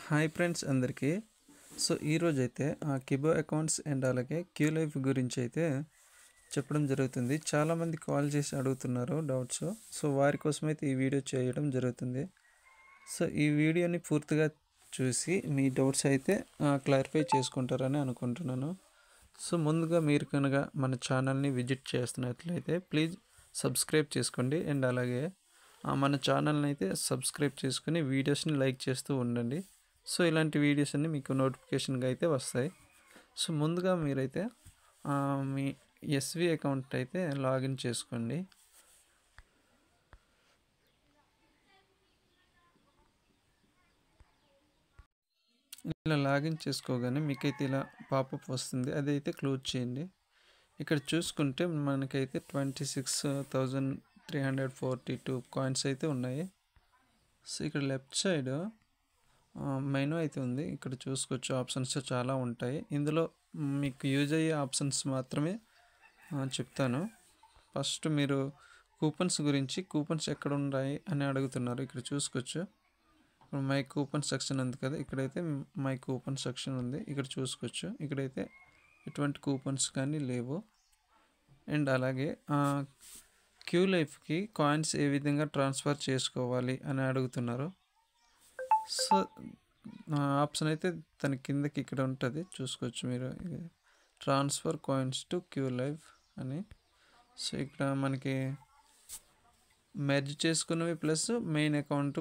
Hi friends అందరికీ. So ఈరోజైతే కిబో accounts and అలాగే క్యూ లైఫ్ గురించి అయితే చెప్పడం జరుగుతుంది. చాలామంది కాల్ చేసి అడుగుతున్నారు డౌట్స్. సో వారి కోసం అయితే ఈ వీడియో చేయడం జరుగుతుంది. సో ఈ వీడియోని పూర్తిగా చూసి మీ డౌట్స్ అయితే క్లారిఫై చేసుకుంటారని అనుకుంటున్నాను. సో ముందుగా మీరు కనుక మన ఛానల్ని విజిట్ చేస్తున్నట్లయితే ప్లీజ్ సబ్స్క్రైబ్ చేసుకోండి. అండ్ అలాగే మన ఛానల్ని అయితే సబ్స్క్రైబ్ చేసుకుని వీడియోస్ని లైక్ చేస్తూ ఉండండి. సో ఇలాంటి వీడియోస్ అన్నీ మీకు నోటిఫికేషన్గా అయితే వస్తాయి. సో ముందుగా మీరైతే మీ ఎస్వి అకౌంట్ అయితే లాగిన్ చేసుకోండి. ఇలా లాగిన్ చేసుకోగానే మీకైతే ఇలా పాపప్ వస్తుంది, అదైతే క్లోజ్ చేయండి. ఇక్కడ చూసుకుంటే మనకైతే 26,342 కాయిన్స్ అయితే ఉన్నాయి. సో ఇక్కడ లెఫ్ట్ సైడ్ మెనూ అయితే ఉంది. ఇక్కడ చూసుకోవచ్చు, ఆప్షన్స్ చాలా ఉంటాయి. ఇందులో మీకు యూజ్ అయ్యే ఆప్షన్స్ మాత్రమే చెప్తాను. ఫస్ట్ మీరు కూపన్స్ గురించి, కూపన్స్ ఎక్కడ ఉన్నాయి అని అడుగుతున్నారు. ఇక్కడ చూసుకోవచ్చు, మై కూపన్ సెక్షన్ ఉంది కదా, ఇక్కడైతే మై కూపన్ సెక్షన్ ఉంది. ఇక్కడ చూసుకోవచ్చు, ఇక్కడైతే ఎటువంటి కూపన్స్ కానీ లేవు. అండ్ అలాగే క్యూ లైఫ్కి కాయిన్స్ ఏ విధంగా ట్రాన్స్ఫర్ చేసుకోవాలి అని అడుగుతున్నారు. సో ఆప్షన్ అయితే తన కిందకి ఇక్కడ ఉంటుంది, చూసుకోవచ్చు మీరు, transfer coins to Q life అని. సో ఇక్కడ మనకి మెర్జ్ చేసుకున్నవి ప్లస్ మెయిన్ అకౌంట్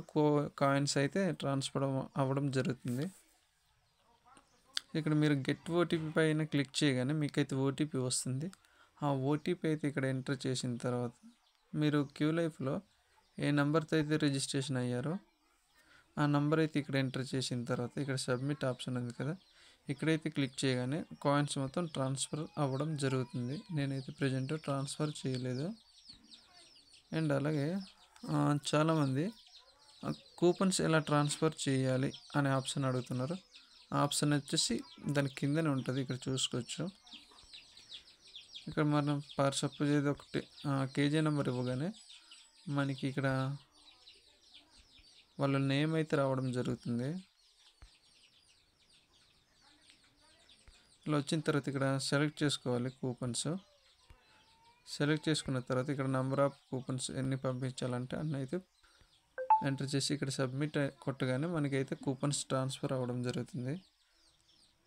కాయిన్స్ అయితే ట్రాన్స్ఫర్ అవ్వడం జరుగుతుంది. ఇక్కడ మీరు గెట్ ఓటీపీ పైన క్లిక్ చేయగానే మీకైతే ఓటీపీ వస్తుంది. ఆ ఓటీపీ అయితే ఇక్కడ ఎంటర్ చేసిన తర్వాత మీరు క్యూ లైఫ్లో ఏ నెంబర్తో అయితే రిజిస్ట్రేషన్ అయ్యారో ఆ నెంబర్ అయితే ఇక్కడ ఎంటర్ చేసిన తర్వాత ఇక్కడ సబ్మిట్ ఆప్షన్ ఉంది కదా, ఇక్కడైతే క్లిక్ చేయగానే కాయిన్స్ మొత్తం ట్రాన్స్ఫర్ అవ్వడం జరుగుతుంది. నేనైతే ప్రజెంట్ ట్రాన్స్ఫర్ చేయలేదు. అండ్ అలాగే చాలామంది కూపన్స్ ఎలా ట్రాన్స్ఫర్ చేయాలి అనే ఆప్షన్ అడుగుతున్నారు. ఆ ఆప్షన్ వచ్చేసి దాని కిందనే ఉంటుంది, ఇక్కడ చూసుకోవచ్చు. ఇక్కడ మనం పర్ సపోజ్ ఏదో ఒకటి కేజీ నెంబర్ ఇవ్వగానే మనకి ఇక్కడ వాళ్ళ నేమ్ అయితే రావడం జరుగుతుంది. ఇలా వచ్చిన తర్వాత ఇక్కడ సెలెక్ట్ చేసుకోవాలి కూపన్స్. సెలెక్ట్ చేసుకున్న తర్వాత ఇక్కడ నెంబర్ ఆఫ్ కూపన్స్ ఎన్ని పంపించాలంటే అన్నీ అయితే ఎంటర్ చేసి ఇక్కడ సబ్మిట్ కొట్టగానే మనకైతే కూపన్స్ ట్రాన్స్ఫర్ అవ్వడం జరుగుతుంది.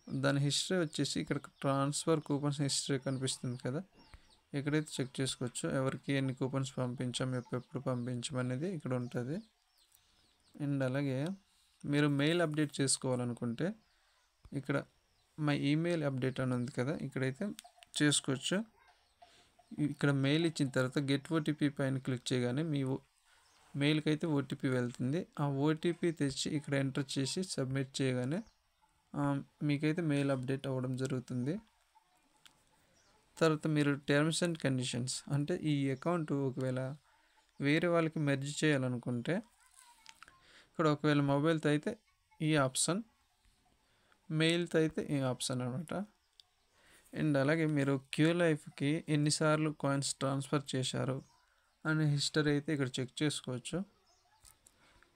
దాని హిస్టరీ వచ్చేసి ఇక్కడ ట్రాన్స్ఫర్ కూపన్స్ హిస్టరీ కనిపిస్తుంది కదా, ఇక్కడైతే చెక్ చేసుకోవచ్చు ఎవరికి ఎన్ని కూపన్స్ పంపించాం, ఎప్పుడు పంపించాం అనేది ఇక్కడ ఉంటుంది. అండ్ అలాగే మీరు మెయిల్ అప్డేట్ చేసుకోవాలనుకుంటే ఇక్కడ మై ఈమెయిల్ అప్డేట్ అని ఉంది కదా, ఇక్కడైతే చేసుకోవచ్చు. ఇక్కడ మెయిల్ ఇచ్చిన తర్వాత గెట్ ఓటీపీ పైన క్లిక్ చేయగానే మీ మెయిల్కి అయితే ఓటీపీ వెళ్తుంది. ఆ ఓటీపీ తెచ్చి ఇక్కడ ఎంటర్ చేసి సబ్మిట్ చేయగానే మీకైతే మెయిల్ అప్డేట్ అవ్వడం జరుగుతుంది. తర్వాత మీరు టర్మ్స్ అండ్ కండిషన్స్, అంటే ఈ అకౌంట్ ఒకవేళ వేరే వాళ్ళకి మెర్జ్ చేయాలనుకుంటే ఇక్కడ ఒకవేళ మొబైల్తో అయితే ఈ ఆప్షన్, మెయిల్తో అయితే ఈ ఆప్షన్ అనమాట. అండ్ అలాగే మీరు క్యూ లైఫ్కి ఎన్నిసార్లు కాయిన్స్ ట్రాన్స్ఫర్ చేశారు అనే హిస్టరీ అయితే ఇక్కడ చెక్ చేసుకోవచ్చు.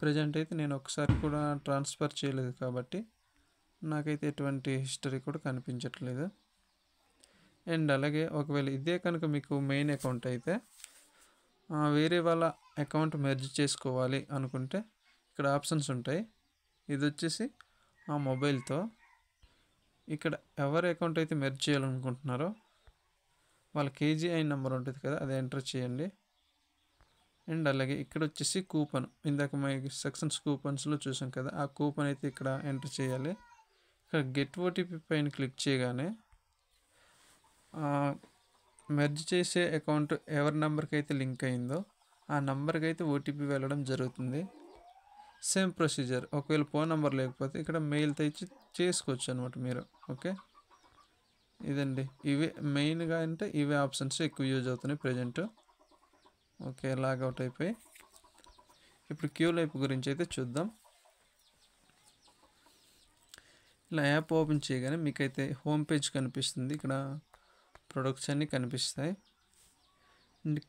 ప్రజెంట్ అయితే నేను ఒకసారి కూడా ట్రాన్స్ఫర్ చేయలేదు కాబట్టి నాకైతే ఎటువంటి హిస్టరీ కూడా కనిపించట్లేదు. అండ్ అలాగే ఒకవేళ ఇదే కనుక మీకు మెయిన్ అకౌంట్ అయితే వేరే వాళ్ళ అకౌంట్ మెర్జ్ చేసుకోవాలి అనుకుంటే ఇక్కడ ఆప్షన్స్ ఉంటాయి. ఇది వచ్చేసి ఆ మొబైల్తో ఇక్కడ ఎవరి అకౌంట్ అయితే మెర్జ్ చేయాలనుకుంటున్నారో వాళ్ళ కేజీఐ నెంబర్ ఉంటుంది కదా, అది ఎంటర్ చేయండి. అండ్ అలాగే ఇక్కడ వచ్చేసి కూపన్, ఇందాక మై సెక్షన్స్ కూపన్స్లో చూసాం కదా, ఆ కూపన్ అయితే ఇక్కడ ఎంటర్ చేయాలి. ఇక్కడ గెట్ ఓటీపీ పైన క్లిక్ చేయగానే మెర్జ్ చేసే అకౌంట్ ఎవరి నెంబర్కి అయితే లింక్ అయిందో ఆ నెంబర్కి అయితే ఓటీపీ వెళ్ళడం జరుగుతుంది. సేమ్ ప్రొసీజర్, ఒకవేళ ఫోన్ నెంబర్ లేకపోతే ఇక్కడ మెయిల్తో ఇచ్చి చేసుకోవచ్చు అనమాట మీరు. ఓకే, ఇదండి, ఇవే మెయిన్గా అంటే ఇవే ఆప్షన్స్ ఎక్కువ యూజ్ అవుతున్నాయి ప్రజెంట్. ఓకే, లాగౌట్ అయిపోయి ఇప్పుడు క్యూ లైఫ్ గురించి అయితే చూద్దాం. ఇలా యాప్ ఓపెన్ చేయగానే మీకైతే హోమ్ పేజ్ కనిపిస్తుంది. ఇక్కడ ప్రొడక్ట్స్ అన్నీ కనిపిస్తాయి.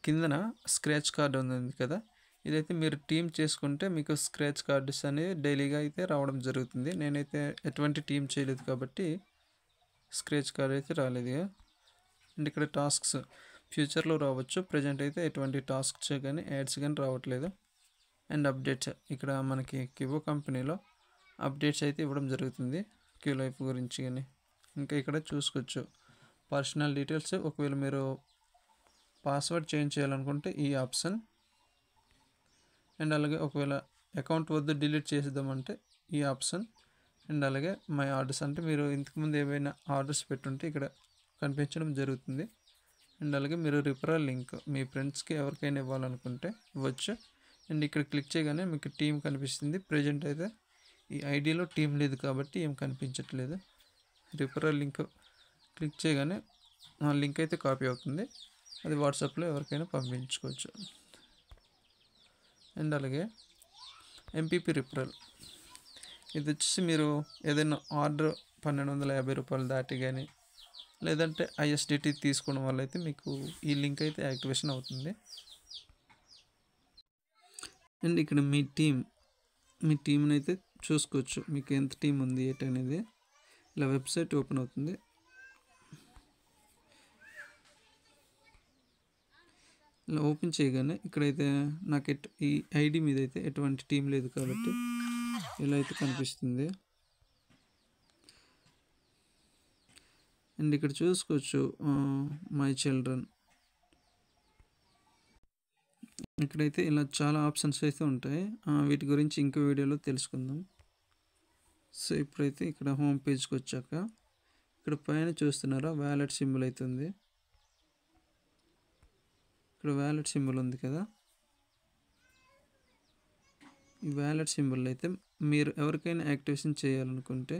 కిందన స్క్రాచ్ కార్డ్ ఉంది కదా, ఇదైతే మీరు టీమ్ చేసుకుంటే మీకు స్క్రాచ్ కార్డ్స్ అనేవి డైలీగా అయితే రావడం జరుగుతుంది. నేనైతే ఎటువంటి టీమ్ చేయలేదు కాబట్టి స్క్రాచ్ కార్డ్ అయితే రాలేదు. అండ్ ఇక్కడ టాస్క్స్ ఫ్యూచర్లో రావచ్చు, ప్రజెంట్ అయితే ఎటువంటి టాస్క్స్ కానీ యాడ్స్ కానీ రావట్లేదు. అండ్ అప్డేట్స్ ఇక్కడ మనకి కివో కంపెనీలో అప్డేట్స్ అయితే ఇవ్వడం జరుగుతుంది క్యూ లైఫ్ గురించి. కానీ ఇంకా ఇక్కడ చూసుకోవచ్చు పర్సనల్ డీటెయిల్స్. ఒకవేళ మీరు పాస్వర్డ్ చేంజ్ చేయాలనుకుంటే ఈ ఆప్షన్, అండ్ అలాగే ఒకవేళ అకౌంట్ వద్దు డిలీట్ చేసేద్దామంటే ఈ ఆప్షన్, అండ్ అలాగే మై ఆర్డర్స్ అంటే మీరు ఇంతకుముందు ఏవైనా ఆర్డర్స్ పెట్టుంటే ఇక్కడ కనిపించడం జరుగుతుంది. అండ్ అలాగే మీరు రిఫరల్ లింక్ మీ ఫ్రెండ్స్కి ఎవరికైనా ఇవ్వాలనుకుంటే ఇవ్వచ్చు. అండ్ ఇక్కడ క్లిక్ చేయగానే మీకు టీం కనిపిస్తుంది. ప్రజెంట్ అయితే ఈ ఐడిలో టీం లేదు కాబట్టి ఏం కనిపించట్లేదు. రిఫరల్ లింక్ క్లిక్ చేయగానే ఆ లింక్ అయితే కాపీ అవుతుంది, అది వాట్సాప్లో ఎవరికైనా పంపించుకోవచ్చు. అండ్ అలాగే ఎంపీపీ రిఫరల్, ఇది వచ్చేసి మీరు ఏదైనా ఆర్డర్ 1250 రూపాయలు దాటి కానీ లేదంటే ఐఎస్డిటీ తీసుకోవడం వల్ల అయితే మీకు ఈ లింక్ అయితే యాక్టివేషన్ అవుతుంది. అండ్ ఇక్కడ మీ టీంని అయితే చూసుకోవచ్చు, మీకు ఎంత టీం ఉంది ఏంటి అనేది. ఇలా వెబ్సైట్ ఓపెన్ అవుతుంది. ఇలా ఓపెన్ చేయగానే ఇక్కడైతే నాకు ఈ ఐడి మీద అయితే ఎటువంటి టీం లేదు కాబట్టి ఇలా అయితే కనిపిస్తుంది. అండ్ ఇక్కడ చూసుకోవచ్చు మై చిల్డ్రన్, ఇక్కడైతే ఇలా చాలా ఆప్షన్స్ అయితే ఉంటాయి. వీటి గురించి ఇంకో వీడియోలో తెలుసుకుందాం. సో ఇప్పుడైతే ఇక్కడ హోమ్ పేజ్కి వచ్చాక ఇక్కడ పైన చూస్తున్నారా వ్యాలెట్ సింబల్ అయితే ఉంది. ఇక్కడ వ్యాలెట్ సింబల్ ఉంది కదా, ఈ వ్యాలెట్ సింబల్ అయితే మీరు ఎవరికైనా యాక్టివేషన్ చేయాలనుకుంటే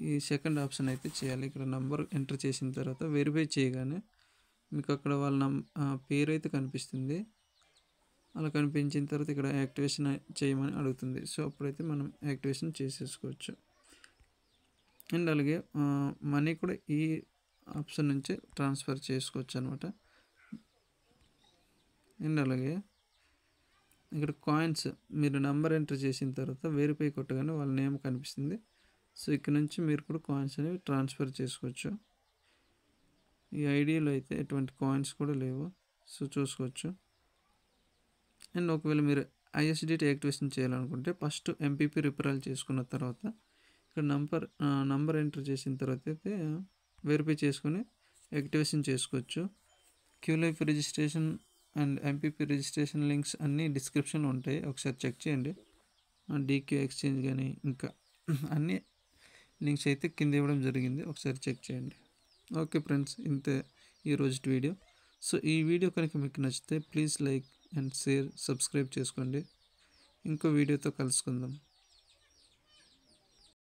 ఈ సెకండ్ ఆప్షన్ అయితే చేయాలి. ఇక్కడ నంబర్ ఎంటర్ చేసిన తర్వాత వెరిఫై చేయగానే మీకు అక్కడ వాళ్ళ పేరు అయితే కనిపిస్తుంది. అలా కనిపించిన తర్వాత ఇక్కడ యాక్టివేషన్ చేయమని అడుగుతుంది. సో అప్పుడైతే మనం యాక్టివేషన్ చేసేసుకోవచ్చు. అండ్ అలాగే మనీ కూడా ఈ ఆప్షన్ నుంచి ట్రాన్స్ఫర్ చేసుకోవచ్చు అనమాట. అండ్ అలాగే ఇక్కడ కాయిన్స్ మీరు నెంబర్ ఎంటర్ చేసిన తర్వాత వెరిఫై కొట్టగానే వాళ్ళ నేమ్ కనిపిస్తుంది. సో ఇక్కడ నుంచి మీరు కూడా కాయిన్స్ అనేవి ట్రాన్స్ఫర్ చేసుకోవచ్చు. ఈ ఐడియాలో అయితే ఎటువంటి కాయిన్స్ కూడా లేవు, సో చూసుకోవచ్చు. అండ్ ఒకవేళ మీరు ఐఎస్డిటీ యాక్టివేషన్ చేయాలనుకుంటే ఫస్ట్ ఎంపీపీ రిఫరల్ చేసుకున్న తర్వాత ఇక్కడ నంబర్ ఎంటర్ చేసిన తర్వాత అయితే వెరిఫై చేసుకొని యాక్టివేషన్ చేసుకోవచ్చు. Q life registration and MPP registration links అన్నీ డిస్క్రిప్షన్లో ఉంటాయి, ఒకసారి చెక్ చేయండి. డీక్యూ ఎక్స్చేంజ్ కానీ ఇంకా అన్ని లింక్స్ అయితే కింద ఇవ్వడం జరిగింది, ఒకసారి చెక్ చేయండి. ఓకే ఫ్రెండ్స్, ఇంతే ఈరోజు వీడియో. సో ఈ వీడియో కనుక మీకు నచ్చితే please like and share, subscribe చేసుకోండి. ఇంకో వీడియోతో కలుసుకుందాం.